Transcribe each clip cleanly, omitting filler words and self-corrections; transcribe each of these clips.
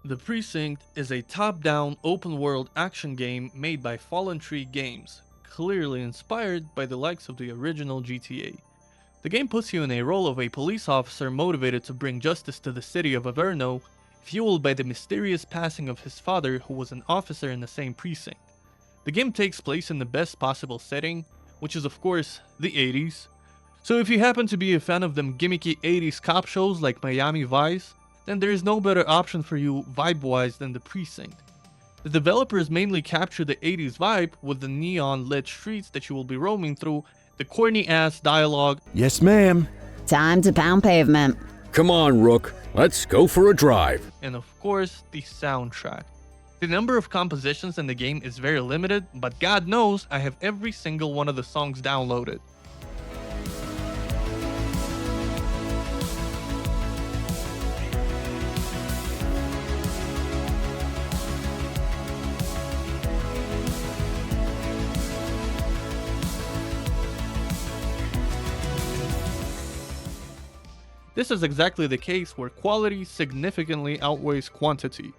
The Precinct is a top-down, open-world action game made by Fallen Tree Games, clearly inspired by the likes of the original GTA. The game puts you in a role of a police officer motivated to bring justice to the city of Averno, fueled by the mysterious passing of his father who was an officer in the same precinct. The game takes place in the best possible setting, which is of course the 80s. So if you happen to be a fan of them gimmicky 80s cop shows like Miami Vice, then there is no better option for you vibe-wise than the Precinct. The developers mainly capture the 80s vibe with the neon lit streets that you will be roaming through, the corny ass dialogue, Yes, ma'am. Time to pound pavement. Come on, Rook. Let's go for a drive. and of course the soundtrack. The number of compositions in the game is very limited, but God knows I have every single one of the songs downloaded. This is exactly the case where quality significantly outweighs quantity.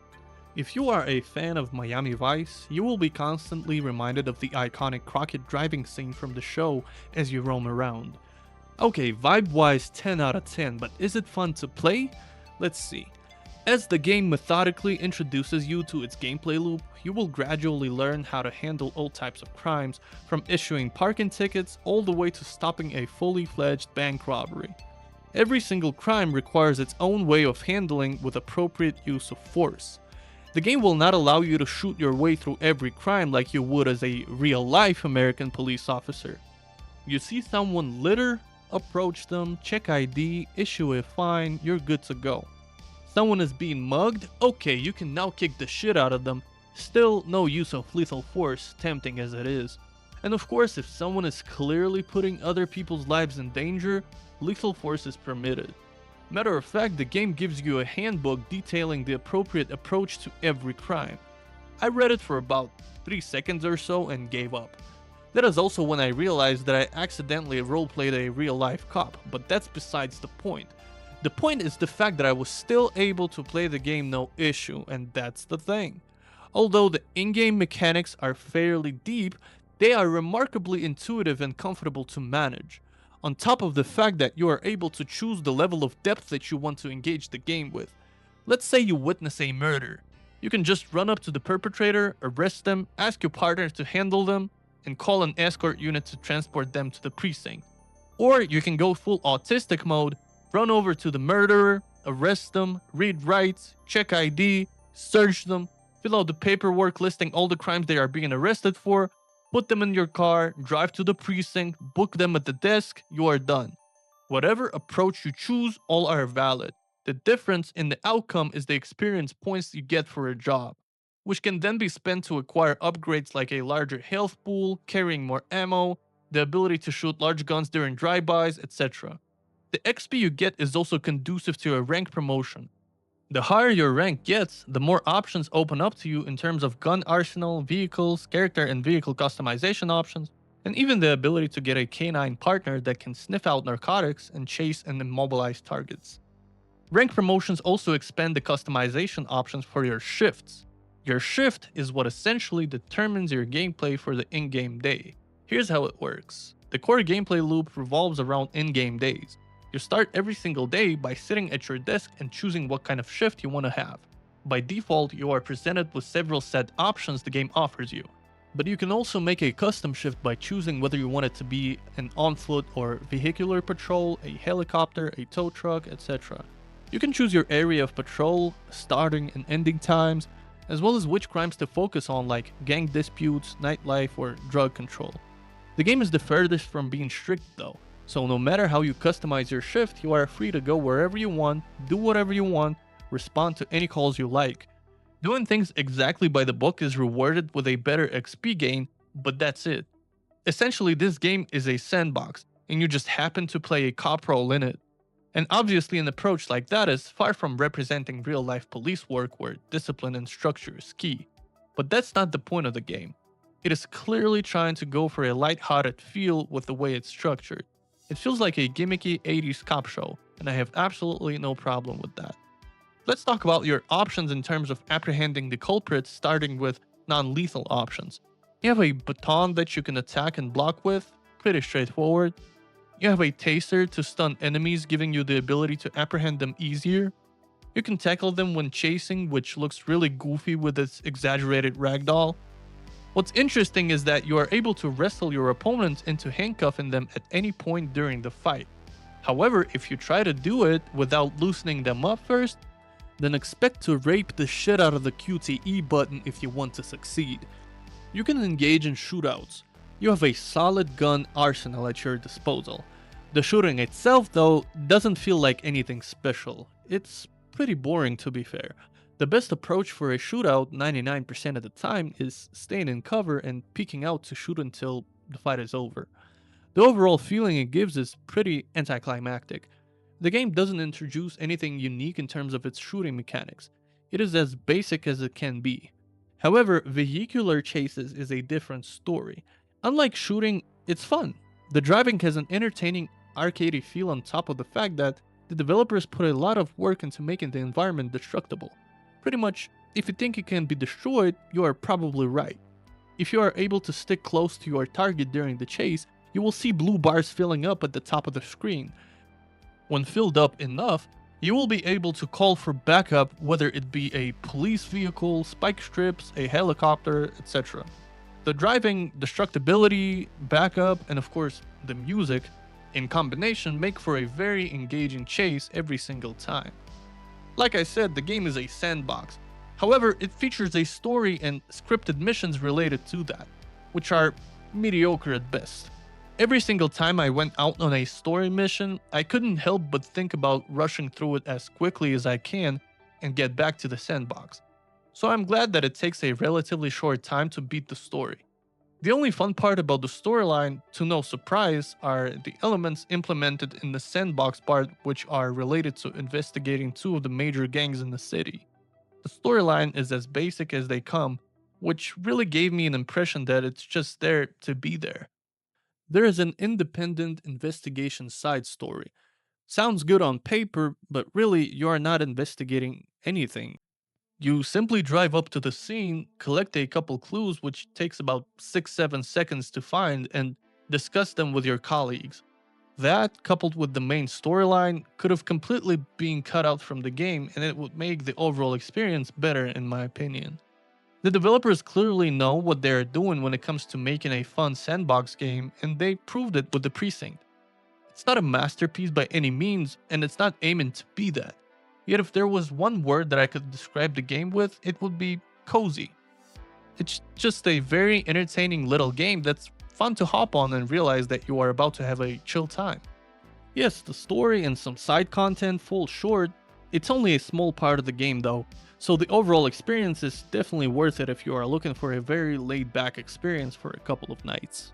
If you are a fan of Miami Vice, you will be constantly reminded of the iconic Crockett driving scene from the show as you roam around. Okay, vibe-wise 10 out of 10, but is it fun to play? Let's see. As the game methodically introduces you to its gameplay loop, you will gradually learn how to handle all types of crimes, from issuing parking tickets all the way to stopping a fully fledged bank robbery. Every single crime requires its own way of handling with appropriate use of force. The game will not allow you to shoot your way through every crime like you would as a real-life American police officer. You see someone litter, approach them, check ID, issue a fine, you're good to go. Someone is being mugged? Okay, you can now kick the shit out of them. Still, no use of lethal force, tempting as it is. And of course, if someone is clearly putting other people's lives in danger, lethal force is permitted. Matter of fact, the game gives you a handbook detailing the appropriate approach to every crime. I read it for about 3 seconds or so and gave up. That is also when I realized that I accidentally roleplayed a real-life cop, but that's besides the point. The point is the fact that I was still able to play the game no issue, and that's the thing. Although the in-game mechanics are fairly deep, they are remarkably intuitive and comfortable to manage. On top of the fact that you are able to choose the level of depth that you want to engage the game with. Let's say you witness a murder. You can just run up to the perpetrator, arrest them, ask your partner to handle them, and call an escort unit to transport them to the precinct. Or you can go full autistic mode, run over to the murderer, arrest them, read rights, check ID, search them, fill out the paperwork listing all the crimes they are being arrested for, put them in your car, drive to the precinct, book them at the desk, you are done. Whatever approach you choose, all are valid. The difference in the outcome is the experience points you get for a job, which can then be spent to acquire upgrades like a larger health pool, carrying more ammo, the ability to shoot large guns during drive-bys, etc. The XP you get is also conducive to a rank promotion. The higher your rank gets, the more options open up to you in terms of gun arsenal, vehicles, character and vehicle customization options, and even the ability to get a canine partner that can sniff out narcotics and chase and immobilize targets. Rank promotions also expand the customization options for your shifts. Your shift is what essentially determines your gameplay for the in-game day. Here's how it works. The core gameplay loop revolves around in-game days. You start every single day by sitting at your desk and choosing what kind of shift you want to have. By default, you are presented with several set options the game offers you. But you can also make a custom shift by choosing whether you want it to be an on-foot or vehicular patrol, a helicopter, a tow truck, etc. You can choose your area of patrol, starting and ending times, as well as which crimes to focus on like gang disputes, nightlife, or drug control. The game is the furthest from being strict though. So no matter how you customize your shift, you are free to go wherever you want, do whatever you want, respond to any calls you like. Doing things exactly by the book is rewarded with a better XP gain, but that's it. Essentially, this game is a sandbox, and you just happen to play a cop role in it. And obviously an approach like that is far from representing real-life police work where discipline and structure is key. But that's not the point of the game. It is clearly trying to go for a light-hearted feel with the way it's structured. It feels like a gimmicky 80s cop show, and I have absolutely no problem with that. Let's talk about your options in terms of apprehending the culprits, starting with non-lethal options. You have a baton that you can attack and block with, pretty straightforward. You have a taser to stun enemies, giving you the ability to apprehend them easier. You can tackle them when chasing, which looks really goofy with its exaggerated ragdoll. What's interesting is that you are able to wrestle your opponents into handcuffing them at any point during the fight. However, if you try to do it without loosening them up first, then expect to rape the shit out of the QTE button if you want to succeed. You can engage in shootouts. You have a solid gun arsenal at your disposal. The shooting itself, though, doesn't feel like anything special. It's pretty boring, to be fair. The best approach for a shootout 99% of the time is staying in cover and peeking out to shoot until the fight is over. The overall feeling it gives is pretty anticlimactic. The game doesn't introduce anything unique in terms of its shooting mechanics. It is as basic as it can be. However, vehicular chases is a different story. Unlike shooting, it's fun. The driving has an entertaining arcadey feel on top of the fact that the developers put a lot of work into making the environment destructible. Pretty much, if you think it can be destroyed, you are probably right. If you are able to stick close to your target during the chase, you will see blue bars filling up at the top of the screen. When filled up enough, you will be able to call for backup, whether it be a police vehicle, spike strips, a helicopter, etc. The driving, destructibility, backup, and of course the music, in combination make for a very engaging chase every single time. Like I said, the game is a sandbox. However, it features a story and scripted missions related to that, which are mediocre at best. Every single time I went out on a story mission, I couldn't help but think about rushing through it as quickly as I can and get back to the sandbox. So I'm glad that it takes a relatively short time to beat the story. The only fun part about the storyline, to no surprise, are the elements implemented in the sandbox part, which are related to investigating two of the major gangs in the city. The storyline is as basic as they come, which really gave me an impression that it's just there to be there. There is an independent investigation side story. Sounds good on paper, but really you are not investigating anything. You simply drive up to the scene, collect a couple clues which takes about 6-7 seconds to find, and discuss them with your colleagues. That, coupled with the main storyline, could have completely been cut out from the game, and it would make the overall experience better in my opinion. The developers clearly know what they are doing when it comes to making a fun sandbox game, and they proved it with the Precinct. It's not a masterpiece by any means, and it's not aiming to be that. Yet if there was one word that I could describe the game with, it would be cozy. It's just a very entertaining little game that's fun to hop on and realize that you are about to have a chill time. Yes, the story and some side content fall short. It's only a small part of the game though, so the overall experience is definitely worth it if you are looking for a very laid back experience for a couple of nights.